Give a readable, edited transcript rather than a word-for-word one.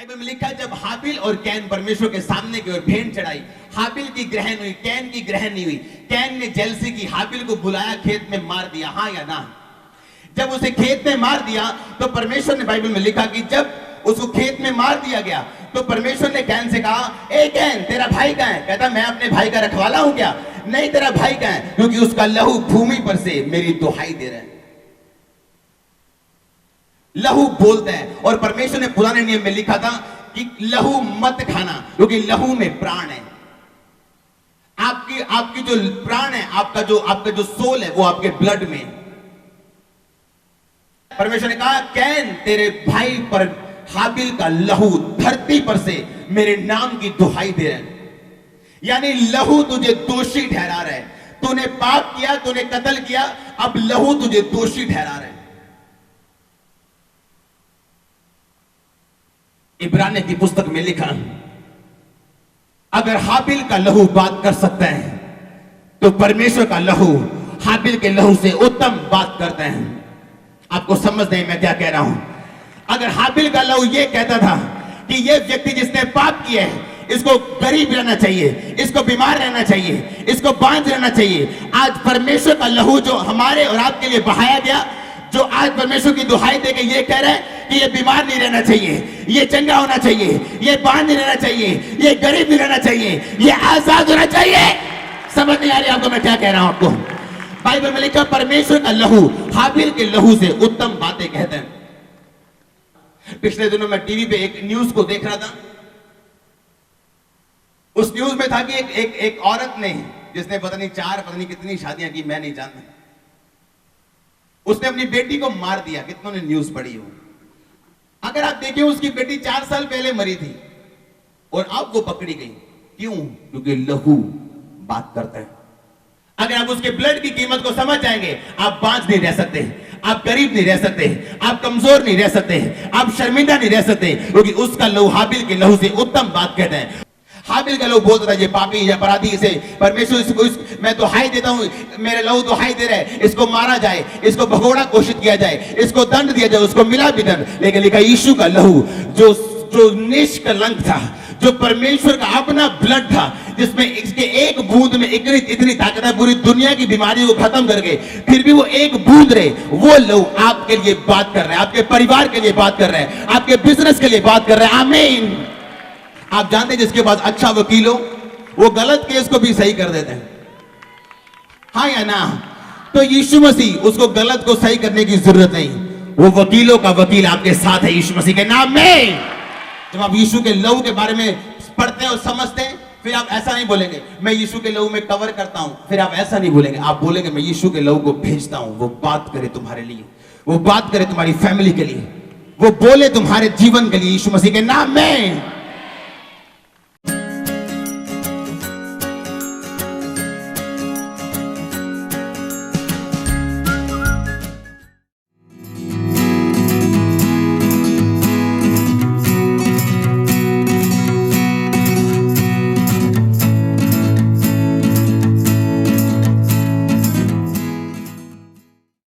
Bible में लिखा है जब हाबिल और कैन परमेश्वर के सामने की ओर भेंट चढ़ाई, हाबिल की ग्रहण हुई, कैन की ग्रहण नहीं हुई। कैन ने जेलसी की, हाबिल को बुलाया, खेत में मार दिया, हाँ या ना। जब उसे खेत में मार दिया तो परमेश्वर ने बाइबल में लिखा कि जब उसको खेत में मार दिया गया तो परमेश्वर ने कैन से कहा, ए कैन तेरा भाई कहाँ है? कहता मैं अपने भाई का रखवाला हूं क्या? नहीं, तेरा भाई कहाँ है? क्योंकि उसका लहू भूमि पर से मेरी दुहाई दे रहा है। लहू बोलते हैं, और परमेश्वर ने पुराने नियम में लिखा था कि लहू मत खाना, क्योंकि लहू में प्राण है। आपकी जो प्राण है, आपका जो सोल है, वो आपके ब्लड में। परमेश्वर ने कहा, कैन तेरे भाई पर हाबिल का लहू धरती पर से मेरे नाम की दुहाई दे रहा है। यानी लहू तुझे दोषी ठहरा रहा है। तूने पाप किया, तूने कत्ल किया, अब लहू तुझे दोषी ठहरा रहा है। इब्रानियों की पुस्तक में लिखा, अगर हाबिल का लहू बात कर सकता है तो परमेश्वर का लहू हाबिल के लहू से उत्तम बात करता है। आपको समझ नहीं मैं क्या कह रहा हूं? अगर हाबिल का लहू यह कहता था कि यह व्यक्ति जिसने पाप किया है, इसको गरीब रहना चाहिए, इसको बीमार रहना चाहिए, इसको बांझ रहना चाहिए, आज परमेश्वर का लहू जो हमारे और आपके लिए बहाया गया, जो आज परमेश्वर की दुहाई देके ये कह रहा है कि ये बीमार नहीं रहना चाहिए, ये चंगा होना चाहिए, ये बांझ नहीं रहना चाहिए, ये गरीब नहीं रहना चाहिए, ये आजाद होना चाहिए। समझ नहीं आ रही आपको मैं क्या कह रहा हूं? आपको बाइबल में लिखा परमेश्वर का लहू हाबिल के लहू से उत्तम बातें कहते हैं। पिछले दिनों मैं टीवी पे एक न्यूज को देख रहा था। उस न्यूज में था कि एक औरत ने, जिसने पता नहीं कितनी शादियां की, मैं नहीं जानता, उसने अपनी बेटी को मार दिया। कितनों ने न्यूज पढ़ी हो? अगर आप देखिए, उसकी बेटी 4 साल पहले मरी थी और अब वो पकड़ी गई। क्यों? क्योंकि लहू बात करता है। अगर आप उसके ब्लड की कीमत को समझ जाएंगे, आप बांझ नहीं रह सकते, आप गरीब नहीं रह सकते, आप कमजोर नहीं रह सकते, आप शर्मिंदा नहीं रह सकते, क्योंकि उसका लहू हाबिल के लहू से उत्तम बात कहते हैं। हाबिल का लहू बोलता था ये पापी या अपराधी, इसे परमेश्वर मैं दुहाई देता हूं, मेरे लहू दुहाई दे रहे हैं, इसको मारा जाए, इसको भगोड़ा घोषित किया जाए, इसको दंड दिया जाए, उसको मिला भी दंड। लेकिन लिखा यीशु का लहू जो निष्कलंक था, जो परमेश्वर का अपना ब्लड था, जिसमें इसके एक बूंद में इतनी ताकत है पूरी दुनिया की बीमारियों को खत्म करके, फिर भी वो एक बूंद रहे, वो लहू आपके लिए बात कर रहे हैं, आपके परिवार के लिए बात कर रहे हैं, आपके बिजनेस के लिए बात कर रहे हैं। आमीन। आप जानते हैं जिसके पास अच्छा वकील हो, वो गलत केस को भी सही कर देते हैं, हाँ या ना? तो यीशु मसीह, उसको गलत को सही करने की जरूरत नहीं, वो वकीलों का वकील आपके साथ है यीशु मसीह के नाम में। जब आप यीशु के लहू के बारे में पढ़ते हैं और समझते हैं, फिर आप ऐसा नहीं बोलेंगे मैं यीशु के लहू में कवर करता हूं, फिर आप ऐसा नहीं बोलेंगे, आप बोलेंगे मैं यीशु के लहू को भेजता हूं, वो बात करे तुम्हारे लिए, वो बात करे तुम्हारी फैमिली के लिए, वो बोले तुम्हारे जीवन के लिए, यीशु मसीह के नाम में।